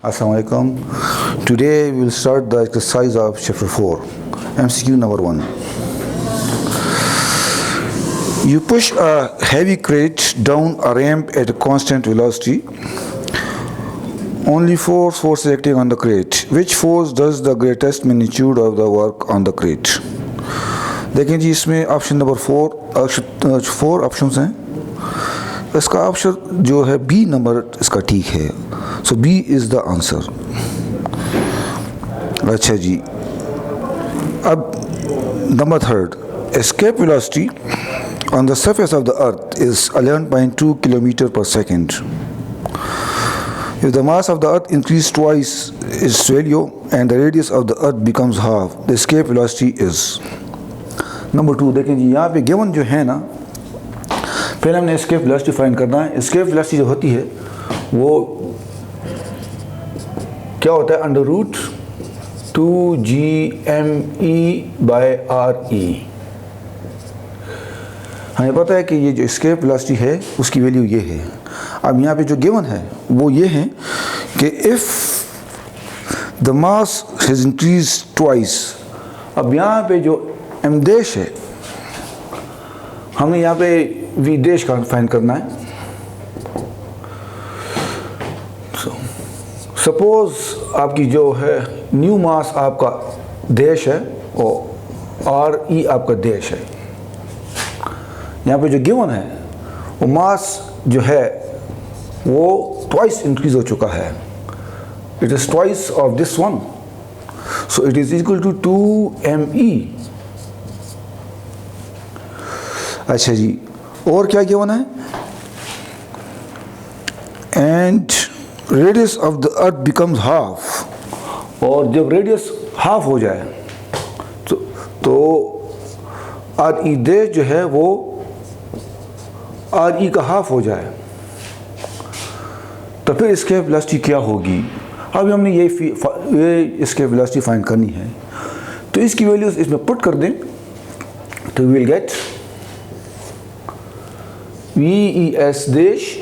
Assalamu alaikum. Today we will start the exercise of chapter 4. MCQ number 1. You push a heavy crate down a ramp at a constant velocity. Only force is acting on the crate. Which force does the greatest magnitude of the work on the crate? देखें जी, इसमें option number 4 options हैं. इसका option जो है B number इसका ठीक है. सो B is the answer. अच्छा जी, अब number 3. Escape velocity on the surface of the earth is 11.2 km per second. If the mass of the earth increases twice its value and the radius of the earth becomes half, the escape velocity is. Number 2 देखें जी, यहाँ पे given जो है ना, पहले हमने escape velocity find करना है. escape velocity जो होती है वो क्या होता है, अंडर रूट 2gme/re. हमें पता है कि ये जो escape velocity है उसकी वैल्यू ये है. अब यहाँ पे जो गिवन है वो ये है कि if the mass has increase twice. अब यहाँ पे जो एम देश है, हमें यहाँ पे वी देश का फाइंड करना है. सपोज आपकी जो है न्यू मास आपका देश है और आर ई आपका देश है. यहाँ पे जो गिवन है वो मास जो है वो ट्वाइस इंक्रीज हो चुका है. It is twice of this one, so it is equal to 2me. अच्छा जी, और क्या गिवन है, and radius of the earth becomes half. और जब रेडियस हाफ हो जाए तो आर ई देश जो है वो आर ई का हाफ हो जाए, तो फिर इसके वेलोसिटी क्या होगी. अब हमने ये इसके वेलोसिटी फाइंड करनी है, तो इसकी वैल्यूज इसमें पुट कर दें तो वी विल गेट वीईएस देश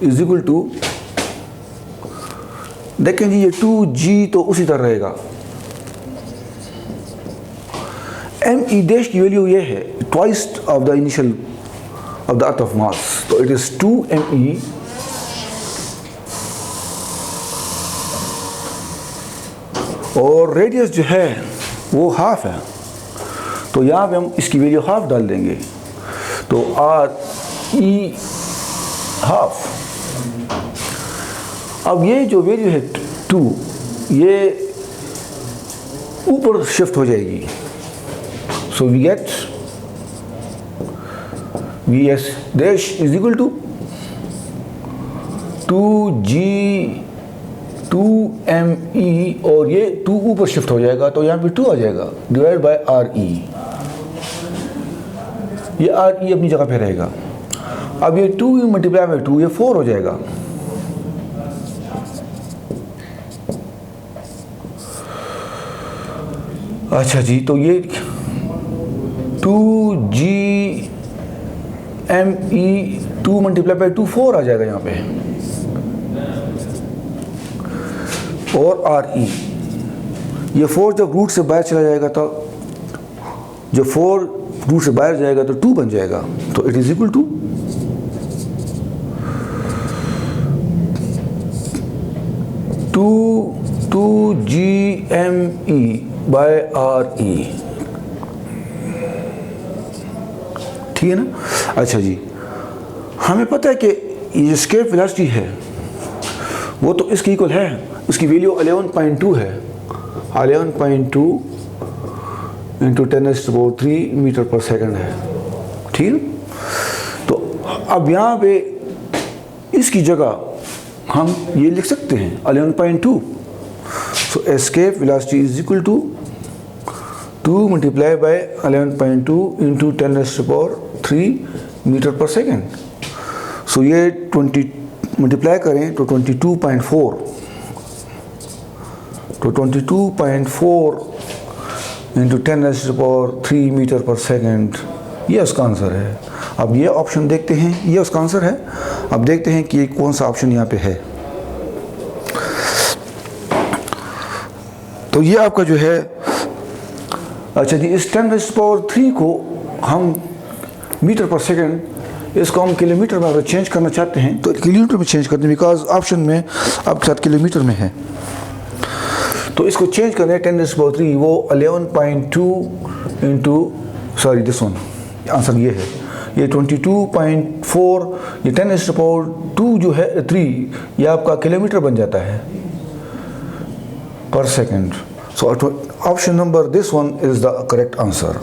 इज इक्वल टू, देखें जी ये 2g तो उसी तरह रहेगा. एम ई देश की वैल्यू ये है twice of the initial of the earth of mass, so it is 2me और रेडियस जो है वो हाफ है, तो यहाँ पे हम इसकी वैल्यू हाफ डाल देंगे, तो आर ई हाफ. अब ये जो वैल्यू है 2 ये ऊपर शिफ्ट हो जाएगी, so we get Vs dash is equal to 2me और ये 2 ऊपर शिफ्ट हो जाएगा तो यहाँ पे 2 आ जाएगा डिवाइड बाय re. ये re अपनी जगह पे रहेगा. अब ये 2 मल्टीप्लाई बाय 2 ये 4 हो जाएगा. अच्छा जी, तो ये 2g me 2 मल्टीप्लाई बाई 2 4 आ जाएगा यहाँ पे, और re ये 4 जब रूट से बाहर चला जाएगा तो जो 4 रूट से बाहर जाएगा तो 2 बन जाएगा, तो it is equal to 2gme/re. ठीक है ना. अच्छा जी, हमें पता है कि ये एस्केप वेलोसिटी है वो तो इसकी इक्वल है, उसकी वैल्यू 11.2 है. 11.2 इंटू 10⁻³ मीटर पर सेकंड है. ठीक है, तो अब यहाँ पे इसकी जगह हम ये लिख सकते हैं 11.2. So escape velocity is equal to 2 multiply by 11.2 into 10⁻³ metre पर सेकेंड. सो ये 20 मल्टीप्लाई करें तो 22.4, तो 22.4 इंटू 10⁻³ मीटर पर सेकेंड, ये उसका आंसर है. अब ये ऑप्शन देखते हैं, ये उसका आंसर है. अब देखते हैं कि कौन सा ऑप्शन यहाँ पे है. तो ये आपका जो है, अच्छा जी, इस 10⁻³ को हम मीटर पर सेकेंड, इसको हम किलोमीटर में अगर चेंज करना चाहते हैं तो किलोमीटर में चेंज करते हैं, बिकॉज ऑप्शन में आपके साथ किलोमीटर में है। तो इसको चेंज करना है 10⁻³ वो 11.2 into, sorry this one, answer ये है, ये 22.4, ये 10⁻² जो है 3, ये आपका किलोमीटर बन जाता है पर second. So option number this one is the correct answer,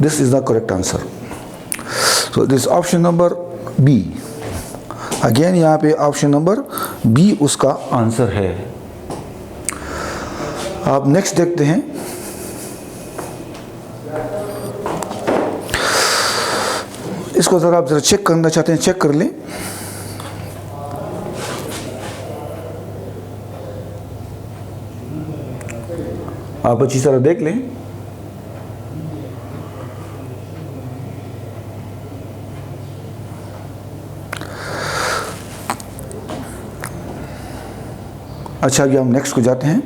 this is the correct answer. So this option number B, again यहाँ पे ऑप्शन नंबर बी उसका आंसर है। आप नेक्स्ट देखते हैं, इसको ज़रा आप ज़रा चेक करना चाहते हैं, चेक कर लें। आप अच्छी तरह देख लें। अच्छा, अभी हम नेक्स्ट को जाते हैं।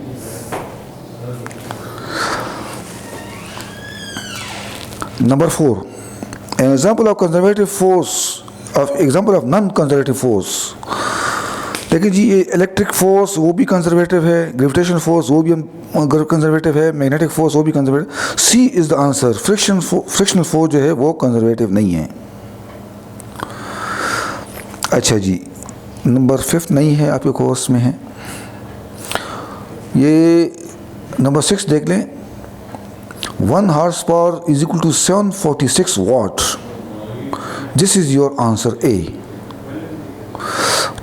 Number 4, an example of conservative force of example of non conservative force। देखिए जी, ये इलेक्ट्रिक फोर्स वो भी कंजर्वेटिव है, ग्रेविटेशन फोर्स वो भी कंजर्वेटिव है, मैग्नेटिक फोर्स वो भी conservative. C is the answer. Frictional force जो है वो कंजर्वेटिव नहीं है। अच्छा जी, नंबर 5 नहीं है आपके कोर्स में है। ये नंबर 6 देख लें, 1 horse power is equal to 746 watt. This is your answer A.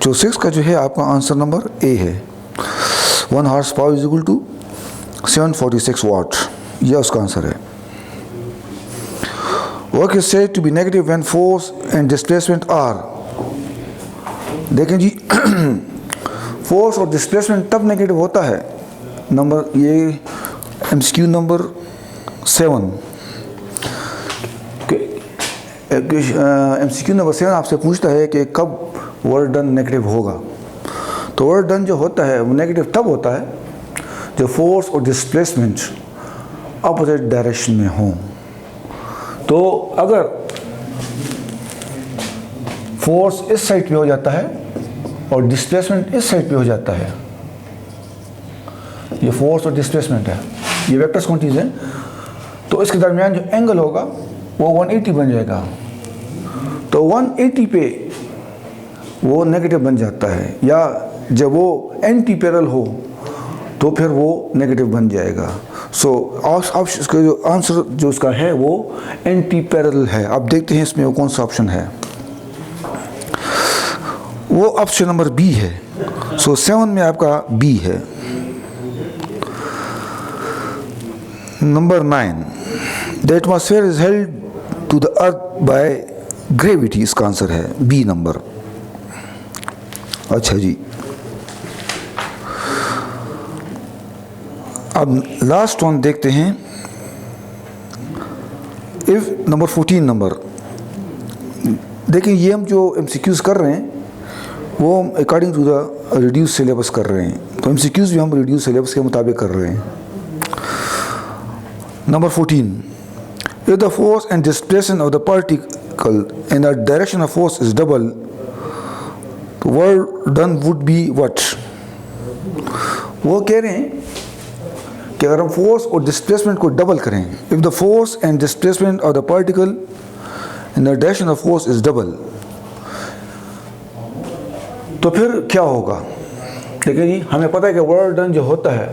जो 6 का जो है आपका आंसर नंबर ए है। 1 horse power is equal to 746 watt, यह उसका आंसर है। Work is said to be negative when force and displacement are. देखें जी, फोर्स और डिस्प्लेसमेंट तब नेगेटिव होता है, नंबर ये एमसीक्यू नंबर 7, एमसीक्यू नंबर 7 आपसे पूछता है कि कब वर्क डन नेगेटिव होगा। तो वर्क डन जो होता है वो नेगेटिव तब होता है जब फोर्स और डिस्प्लेसमेंट अपोजिट डायरेक्शन में हों। तो अगर फोर्स इस साइड पे हो जाता है और डिस्प्लेसमेंट इस साइड पे हो जाता है, ये फोर्स और डिस्प्लेसमेंट है, ये वेक्टर्स क्वांटिटीज हैं, तो इसके दरमियान जो एंगल होगा वो 180 बन जाएगा। तो 180 पे वो नेगेटिव बन जाता है, या जब वो एंटी पैरेलल हो तो फिर वो नेगेटिव बन जाएगा। सो इसका जो आंसर जो उसका है वो एंटी पैरेलल है। अब देखते हैं इसमें वो कौन सा ऑप्शन है। वो ऑप्शन नंबर बी है। सो 7 में आपका बी है। Number 9, the atmosphere is held to the earth by gravity, इसका आंसर है बी नंबर। अच्छा जी, अब लास्ट वन देखते हैं। इफ नंबर 14 नंबर, देखिए ये हम जो एमसीक्यूज कर रहे हैं वो according to the reduce syllabus कर रहे हैं, तो एमसीक्यूज भी हम रिड्यूस सिलेबस के मुताबिक कर रहे हैं। Number 14, if the force and displacement of the particle in the direction of force is double, work done would be what? वो कह रहे हैं कि अगर हम फोर्स और डिस्प्लेसमेंट को डबल करें, if the force and displacement of the particle in the direction of force is double, तो फिर क्या होगा? देखिए जी, हमें पता है कि वर्क डन जो होता है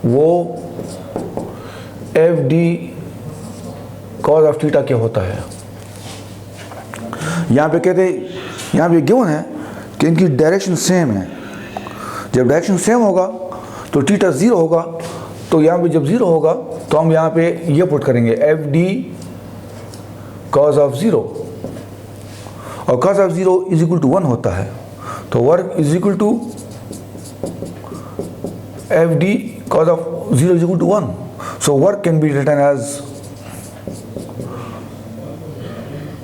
वो F D cos of theta क्या होता है। यहाँ पे कहते, यहाँ पे गिवन है कि इनकी डायरेक्शन सेम है। जब डायरेक्शन सेम होगा तो थीटा 0 होगा, तो यहाँ पे जब 0 होगा तो हम यहाँ पे ये पुट करेंगे एफ डी कॉज ऑफ 0, और cos of 0 is equal to 1 होता है, तो work is equal to F D cos of 0 is equal to 1। So work can be written as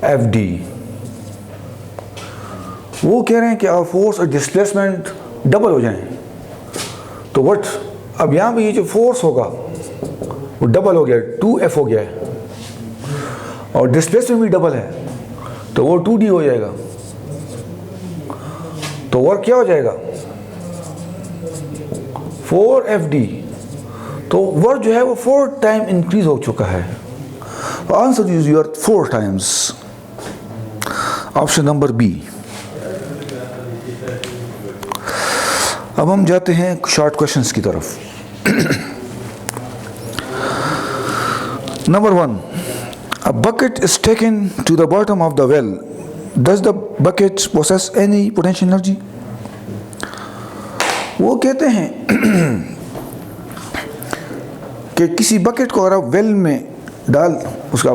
FD। वो कह रहे हैं कि अगर फोर्स और डिस्प्लेसमेंट डबल हो जाएं तो व्हाट, अब यहाँ पे ये जो फोर्स होगा वो डबल हो गया, 2F हो गया है, और डिस्प्लेसमेंट भी डबल है, तो वो 2D हो जाएगा। तो वर्क क्या हो जाएगा, 4FD। तो वर्क जो है वो 4 टाइम इंक्रीज हो चुका है। Answer is your 4 times, option number B. अब हम जाते हैं शॉर्ट क्वेश्चंस की तरफ। Number 1, a bucket is taken to the bottom of the well. Does the bucket possess any potential energy? वो कहते हैं कि किसी बकेट को अगर आप वेल में डाल, उसका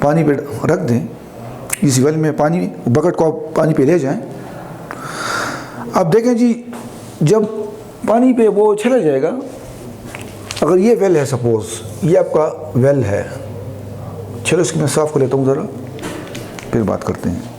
पानी पे रख दें, इस वेल में पानी, बकेट को आप पानी पे ले जाएं, आप देखें जी जब पानी पे वो चला जाएगा, अगर ये वेल है, सपोज ये आपका वेल है, चलो इसको मैं साफ कर लेता हूँ ज़रा, फिर बात करते हैं।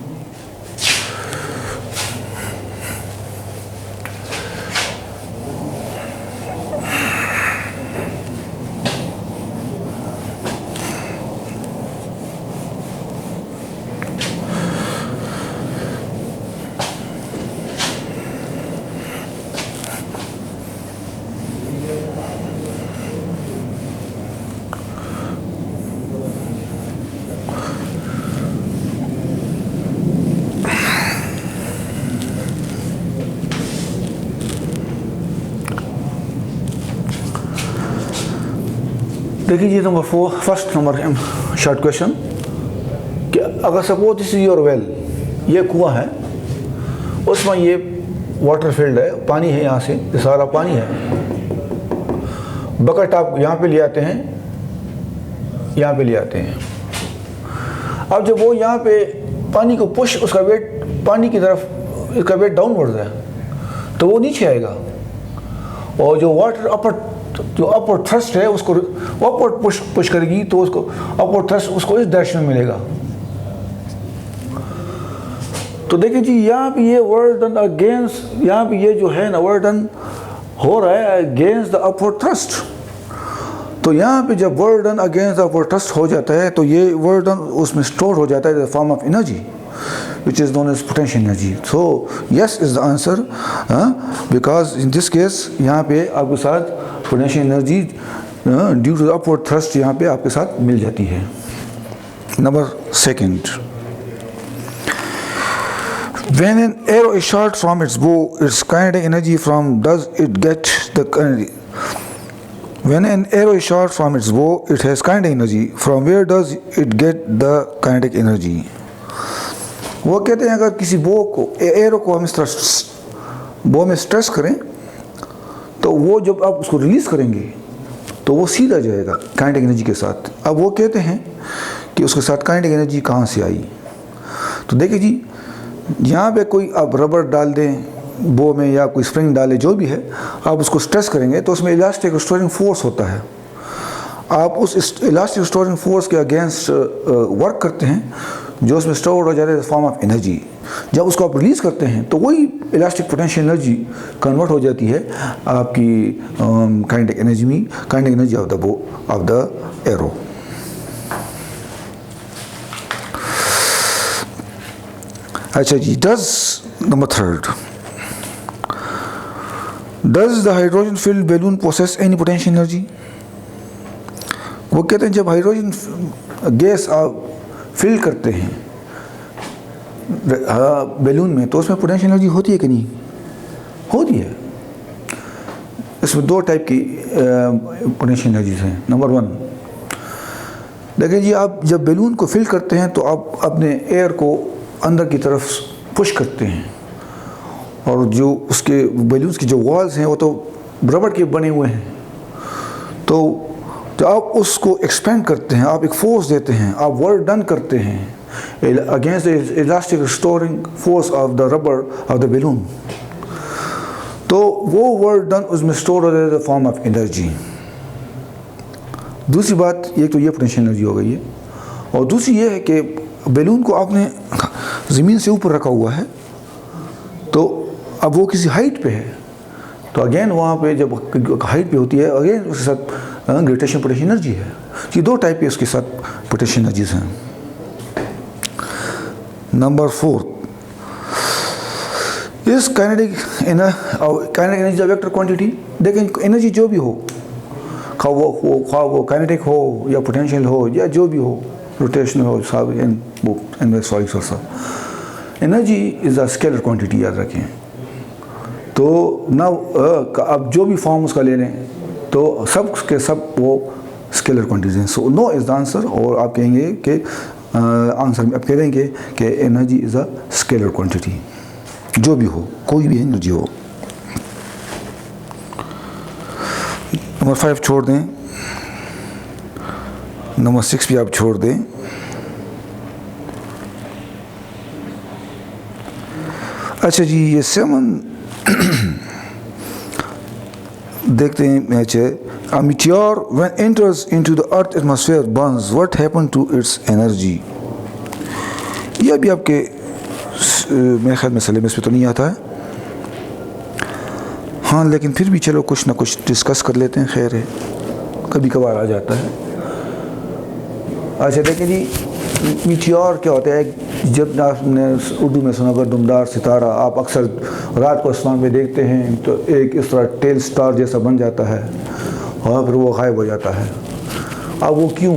देखिए जी number 4, first number short question कि अगर suppose this is your well, ये कुआं है, उसमें ये वाटर फील्ड है, पानी है, यहाँ से ये सारा पानी है, बकेट आप यहाँ पे ले आते हैं, यहाँ पे ले आते हैं। अब जब वो यहाँ पे पानी को पुश, उसका वेट पानी की तरफ, इसका वेट डाउनवर्ड है, तो वो नीचे आएगा, और जो वाटर जो अपवर्ड थ्रस्ट है उसको अपवर्ड पुश करेगी, तो उसको अपवर्ड थ्रस्ट उसको इस डायरेक्शन में मिलेगा। तो देखिए जी यहाँ पे ये वर्क डन अगेंस्ट, यहाँ पे ये जो है ना वर्क डन हो रहा है अगेंस्ट द अपवर्ड थ्रस्ट। तो यहाँ पे जब work done against the upward thrust हो जाता है, तो ये वर्क डन उसमें स्टोर हो जाता है the form of energy which is known as potential energy. So yes is the answer, because in this case यहाँ पे आपके साथ potential energy due to the upward thrust यहाँ पे आपके साथ मिल जाती है। Number 2, when an arrow is shot from its bow, its kinetic energy from does it get the when an arrow is shot from its bow, it has kinetic energy. From where does it get the kinetic energy? वो कहते हैं अगर किसी बो को, arrow को हम इस तरह बो में स्ट्रेस करें, तो वो जब आप उसको रिलीज़ करेंगे तो वो सीधा जाएगा काइनेटिक एनर्जी के साथ। अब वो कहते हैं कि उसके साथ काइनेटिक एनर्जी कहाँ से आई। तो देखिए जी यहाँ पे कोई आप रबर डाल दें बो में या कोई स्प्रिंग डालें, जो भी है, आप उसको स्ट्रेस करेंगे तो उसमें इलास्टिक स्टोरिंग फोर्स होता है। आप उस इलास्टिक स्टोरिंग फोर्स के अगेंस्ट वर्क करते हैं, जो उसमें स्टोर हो जाता है फॉर्म ऑफ एनर्जी। जब उसको आप रिलीज़ करते हैं तो वही इलास्टिक पोटेंशियल एनर्जी कन्वर्ट हो जाती है आपकी काइनेटिक एनर्जी में, kinetic energy of the bow of the arrow. अच्छा जी, number 3, does the hydrogen filled balloon possess any potential energy? वो कहते हैं जब हाइड्रोजन गैस आप फिल करते हैं बैलून में, तो उसमें पोटेंशियल एनर्जी होती है कि नहीं? होती है। इसमें 2 टाइप की पोटेंशियल एनर्जीज हैं। नंबर 1, देखिए जी आप जब बैलून को फिल करते हैं तो आप अपने एयर को अंदर की तरफ पुश करते हैं, और जो उसके बैलून्स की जो वॉल्स हैं वो तो रबड़ के बने हुए हैं, तो जब आप उसको एक्सपेंड करते हैं, आप एक फोर्स देते हैं, आप वर्क डन करते हैं against the elastic storing force of the rubber of the balloon, तो वो वर्क डन उसमें स्टोर हो जाता है फॉर्म ऑफ एनर्जी। दूसरी बात, एक तो ये पोटेंशियल एनर्जी हो गई है, और दूसरी ये है कि बैलून को आपने ज़मीन से ऊपर रखा हुआ है, तो अब वो किसी हाइट पे है, तो अगेन वहाँ पे जब हाइट पे होती है, अगेन उसके साथ ग्रेविटेशन पोटेंशियल एनर्जी है। ये दो टाइप के उसके साथ पोटेंशियल एनर्जीज हैं। नंबर 4, इस काइनेटिक एनर्जी वेक्टर क्वांटिटी। देखें एनर्जी जो भी हो, खा वो काइनेटिक हो या पोटेंशियल हो या जो भी हो, रोटेशनल हो, सब इन vice versa, energy is a scalar quantity, याद रखें। तो ना अब जो भी फॉर्म उसका ले लें तो सब के सब वो स्केलर क्वांटिटीज हैं। So no is the answer. और आप कहेंगे कि आंसर में आप कह देंगे कि energy is a scalar quantity, जो भी हो, कोई भी एनर्जी हो। नंबर 5 छोड़ दें, नंबर 6 भी आप छोड़ दें। अच्छा जी, ये 7 देखते हैं मैच है। A meteor when enters into the earth atmosphere burns. What happened to its energy? यह भी आपके मेरे ख्याल में सिलेबस पे तो नहीं आता है, हाँ, लेकिन फिर भी चलो कुछ ना कुछ डिस्कस कर लेते हैं, खैर है, कभी कभार आ जाता है। अच्छा देखिए जी, मीटियोर क्या होता है? जब आपने उर्दू में सुना होगा दमदार सितारा, आप अक्सर रात को आसमान में देखते हैं तो एक इस तरह टेल स्टार जैसा बन जाता है और फिर वो गायब हो जाता है। अब वो क्यों?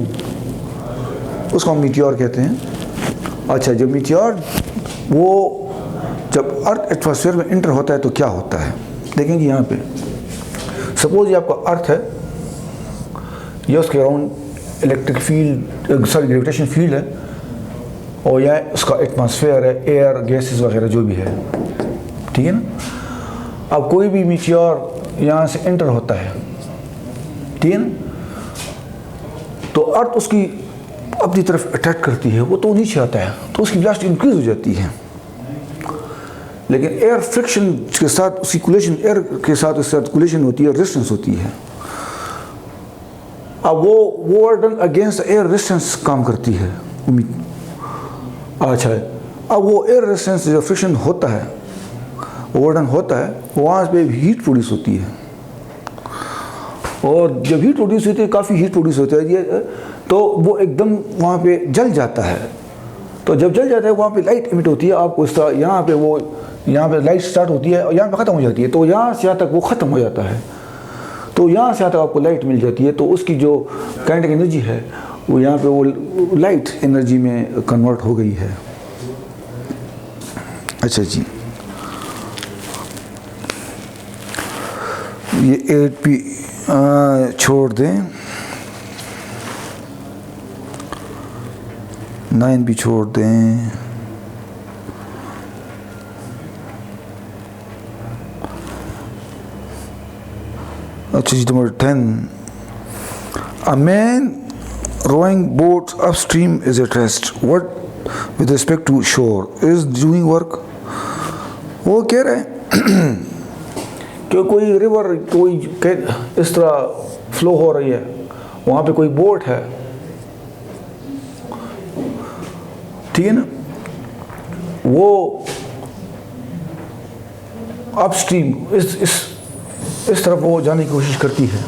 उसको हम मीटियोर कहते हैं। अच्छा, जब मीटियोर वो जब अर्थ एटमॉस्फेयर में इंटर होता है तो क्या होता है? देखेंगे यहाँ पे, सपोज ये आपका अर्थ है, ये उसके around electric field, sorry gravitation field है, और यह उसका एटमॉस्फेयर है, एयर गैसेस वगैरह जो भी है, ठीक है ना। अब कोई भी मीटियोर यहाँ से एंटर होता है, ठीक है ना, तो अर्थ उसकी अपनी तरफ अट्रैक्ट करती है, वो तो नीचे आता है तो उसकी वेलोसिटी इंक्रीज हो जाती है। लेकिन एयर फ्रिक्शन के साथ उसकी कोलिजन, एयर के साथ उसके साथ कोलिजन होती है, रेजिस्टेंस होती है। अब वो वर्डन अगेंस्ट एयर रेजिस्टेंस काम करती है। अच्छा है, अब वो एयर रेजिस्टेंस जो फ्रिक्शन होता है, वर्डन होता है, वहाँ पे हीट प्रोड्यूस होती है, और जब हीट प्रोड्यूस होती है, काफ़ी हीट प्रोड्यूस होता है, तो वो एकदम वहाँ पे जल जाता है। तो जब जल जाता है वहाँ पे लाइट इमिट होती है, आपको इस तरह यहाँ पे वो, यहाँ पे लाइट स्टार्ट होती है और यहाँ पे ख़त्म हो जाती है, तो यहाँ से यहाँ तक वो ख़त्म हो जाता है, तो यहाँ से यहाँ तक आपको लाइट मिल जाती है। तो उसकी जो काइनेटिक एनर्जी है वो यहाँ पे वो लाइट एनर्जी में कन्वर्ट हो गई है। अच्छा जी, ये 8 भी छोड़ दें, 9 भी छोड़ दें, अच्छा जी, number 10, a man rowing boats upstream is at rest. What with respect to shore is doing work? वो कह रहे हैं कि कोई रिवर, कोई इस तरह फ्लो हो रही है, वहाँ पे कोई बोट है, ठीक है ना, वो अपस्ट्रीम इस तरफ वो जाने की कोशिश करती है,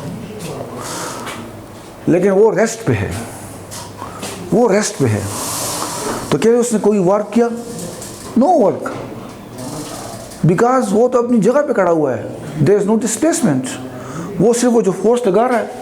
लेकिन वो रेस्ट पे है, वो रेस्ट पे है। तो क्या उसने कोई वर्क किया? नो वर्क, बिकॉज वो तो अपनी जगह पे खड़ा हुआ है, देयर इज नो डिस्प्लेसमेंट। वो सिर्फ वो जो फोर्स लगा रहा है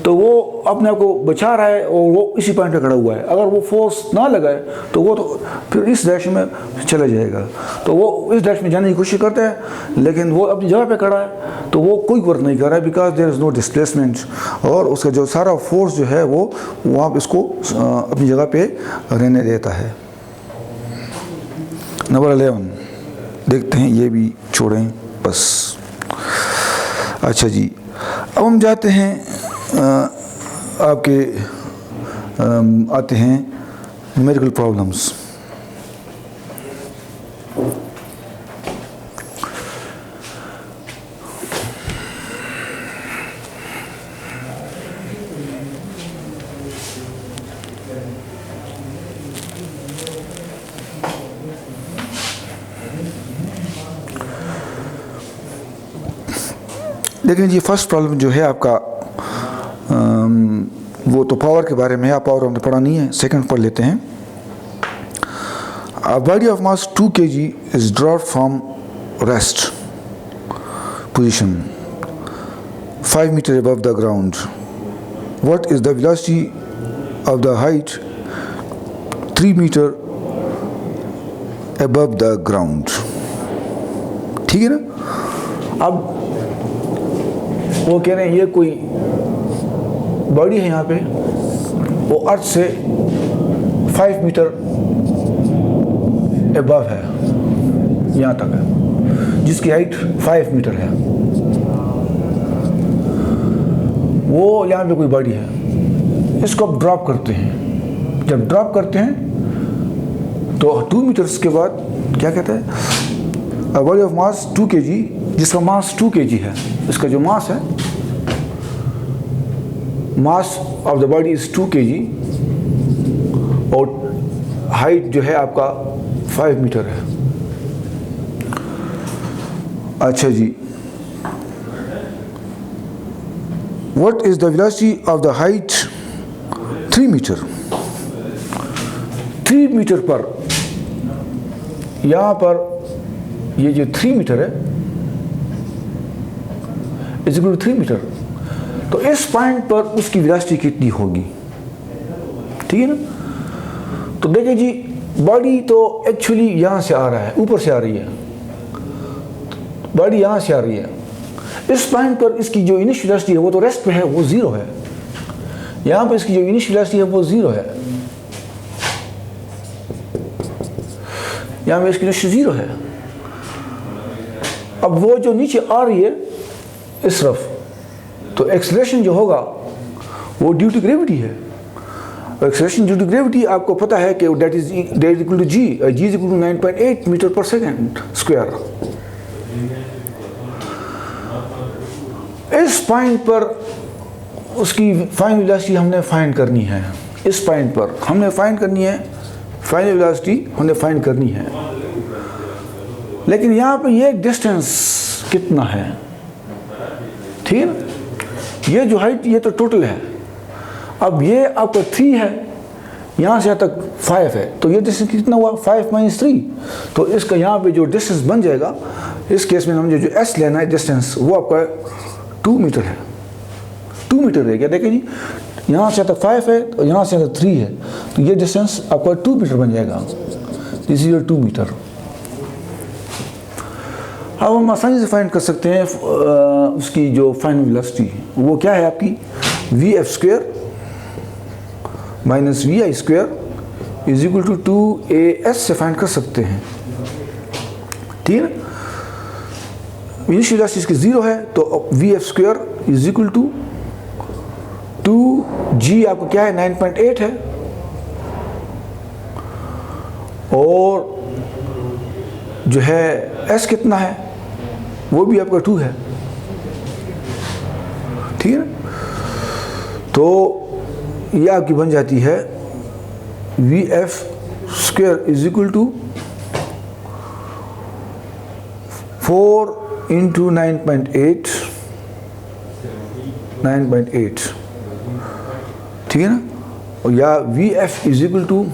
तो वो अपने आप को बचा रहा है और वो इसी पॉइंट पे खड़ा हुआ है। अगर वो फोर्स ना लगाए तो वो तो फिर इस डायरेक्शन में चला जाएगा, तो वो इस डायरेक्शन में जाने की कोशिश करता है, लेकिन वो अपनी जगह पे खड़ा है तो वो कोई वर्क नहीं कर रहा है, because there is no displacement, और उसका जो सारा फोर्स जो है वो वहाँ पर इसको अपनी जगह पे रहने देता है। नंबर 11 देखते हैं, ये भी छोड़ें बस। अच्छा जी, अब हम जाते हैं आपके आते हैं न्यूमेरिकल प्रॉब्लम्स। देखें जी, फर्स्ट प्रॉब्लम जो है आपका वो तो पावर के बारे में है, पावर हमने पढ़ा नहीं है, सेकंड पढ़ लेते हैं। A body of mass 2 kg is dropped from rest position 5 meter above the ground. What is the velocity of the height 3 meter above the ground? ठीक है ना। अब वो कह रहे हैं ये कोई बॉडी है यहाँ पे, वो अर्थ से 5 मीटर अबव है, यहाँ तक है, जिसकी हाइट 5 मीटर है। वो यहाँ पे कोई बॉडी है, इसको आप ड्रॉप करते हैं। जब ड्रॉप करते हैं तो 2 मीटर्स के बाद क्या कहता है, a body of mass 2 kg, जिसका मास 2 kg है, इसका जो मास है, mass of the body is 2 kg और हाइट जो है आपका 5 मीटर है। अच्छा जी, what is the velocity of the height 3 metre. 3 metre पर, यहाँ पर ये जो 3 मीटर है इज इक्वल टू 3 मीटर, तो इस पॉइंट पर उसकी वेलोसिटी कितनी होगी, ठीक है ना। तो देखिए जी, बॉडी तो एक्चुअली यहाँ से आ रहा है, ऊपर से आ रही है, बॉडी यहाँ से आ रही है। इस पॉइंट पर इसकी जो इनिशियल वेलोसिटी है वो तो रेस्ट पे है, वो 0 है। यहाँ पर इसकी जो इनिशियल वेलोसिटी है वो 0 है, यहाँ पर इसकी इनिशियल 0 है। अब वो जो नीचे आ रही है इस तरफ, तो एक्सेलरेशन जो होगा वो ड्यू टू ग्रेविटी है। एक्सेलरेशन ड्यू टू ग्रेविटी आपको पता है कि that is equal to g is equal to 9.8 metre पर सेकेंड स्क्वायर। इस पॉइंट पर उसकी फाइनल वेलोसिटी हमने फाइंड करनी है। इस पॉइंट पर हमने फाइंड करनी है, फाइनल वेलोसिटी हमने फाइंड करनी है। लेकिन यहाँ पे ये डिस्टेंस कितना है, ठीक है ना। ये जो हाइट ये तो टोटल है, अब ये आपका 3 है, यहाँ से यहाँ तक 5 है, तो ये डिस्टेंस कितना हुआ, 5 - 3। तो इसका यहाँ पे जो डिस्टेंस बन जाएगा, इस केस में हमने जो एस लेना है डिस्टेंस, वो आपका 2 मीटर है। 2 मीटर है क्या, देखिए जी, यहाँ से यहाँ तक 5 है, तो यहाँ से यहाँ तक 3 है, तो ये डिस्टेंस आपका 2 मीटर बन जाएगा। This is your 2 metre. अब हम आसानी से फाइंड कर सकते हैं उसकी जो फाइनल वेलोसिटी, वो क्या है आपकी, vf² - vi² is equal to 2as से फाइंड कर सकते हैं, ठीक है ना। इनिशियल वेलोसिटी इसकी 0 है, तो vf² is equal to 2g आपको क्या है, 9.8 है, और जो है s कितना है, वो भी आपका 2 है, ठीक है ना। तो ये आपकी बन जाती है vf² इज इक्वल टू 4 × 9.8, ठीक है ना। और या vf इज इक्वल टू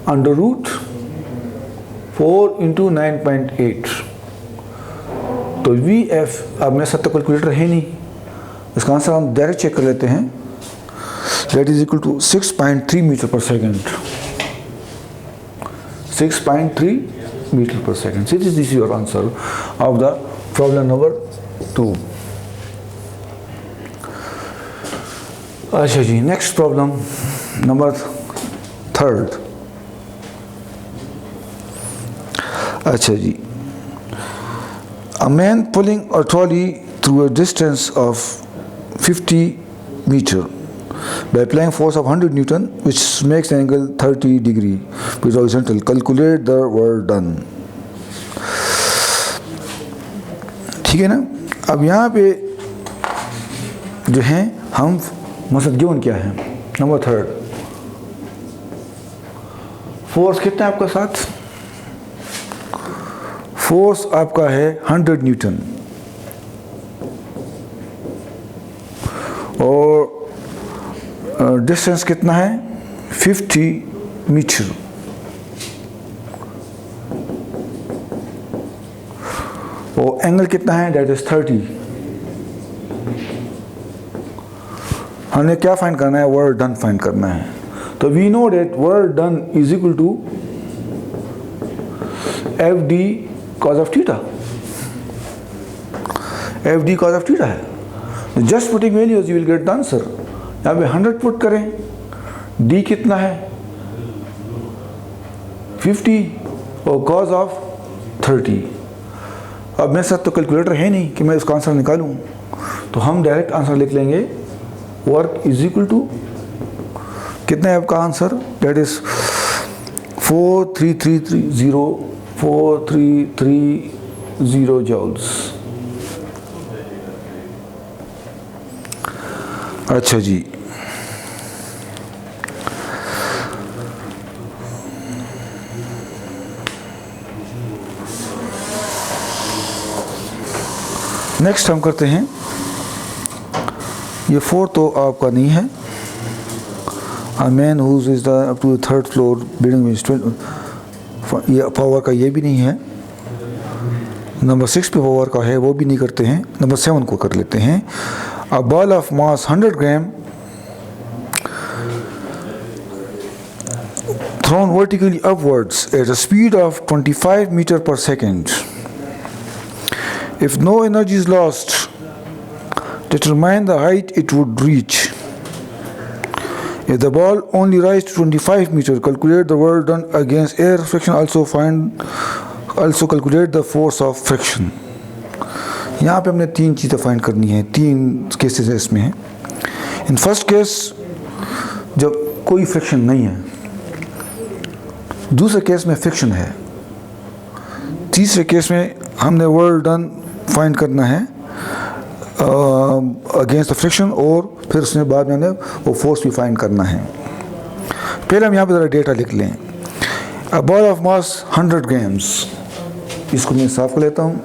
√4 × 9.8। तो vf, अब मेरे साथ तो कैलकुलेटर है नहीं, इसका आंसर हम डायरेक्ट चेक कर लेते हैं। That is equal to 6.3 metre पर सेकेंड। 6.3 मीटर पर second. This is your answer of the problem number 2। अच्छा जी, नेक्स्ट प्रॉब्लम नंबर 3। अच्छा जी, a man pulling a trolley through a distance of 50 meter by applying force of 100 Newton, which makes an angle 30 degree with horizontal. Calculate the work done. ठीक है ना। अब यहाँ पे जो है हम मसद गिवन क्या है, नंबर 3, फोर्स कितना है आपका साथ, फोर्स आपका है 100 न्यूटन, और डिस्टेंस कितना है 50 मीटर। और एंगल कितना है, डेट इज 30। हमने क्या फाइंड करना है, वर्क डन फाइंड करना है। तो we know that work done is equal to F D cos of theta. F D cos of theta है। Just putting values you will get the answer. यहाँ पे 100 पुट करें, D कितना है 50 और कॉज ऑफ 30। अब मेरे साथ तो कैलकुलेटर है नहीं कि मैं इसका आंसर निकालूं, तो हम डायरेक्ट आंसर लिख लेंगे वर्क इज इक्वल टू कितना है आपका आंसर, डेट इज 4330 जूल्स। अच्छा जी, नेक्स्ट हम करते हैं, ये 4 तो आपका नहीं है। A man who is the up to the 3rd floor building is 12, ये पावर का ये भी नहीं है। नंबर 6 पे पावर का है, वो भी नहीं करते हैं। नंबर 7 को कर लेते हैं। A ball of mass 100 gram thrown vertically upwards at a speed of 25 meter per second. If no energy is lost, determine the height it would reach. If the ball only rises to 25 meters, calculate the work done against air friction. Also calculate the force of friction. यहाँ पे हमने 3 चीज़ें find करनी है, 3 cases इसमें हैं। In first case जब कोई फ्रिक्शन नहीं है, दूसरे केस में फ्रिक्शन है, तीसरे केस में हमने वर्क डन फाइंड करना है अगेंस्ट द फ्रिक्शन, और फिर उसने बाद में वो फोर्स भी फाइंड करना है। पहले हम यहाँ पे ज़रा डेटा लिख लें। A ball of mass 100 grams, इसको मैं साफ कर लेता हूँ।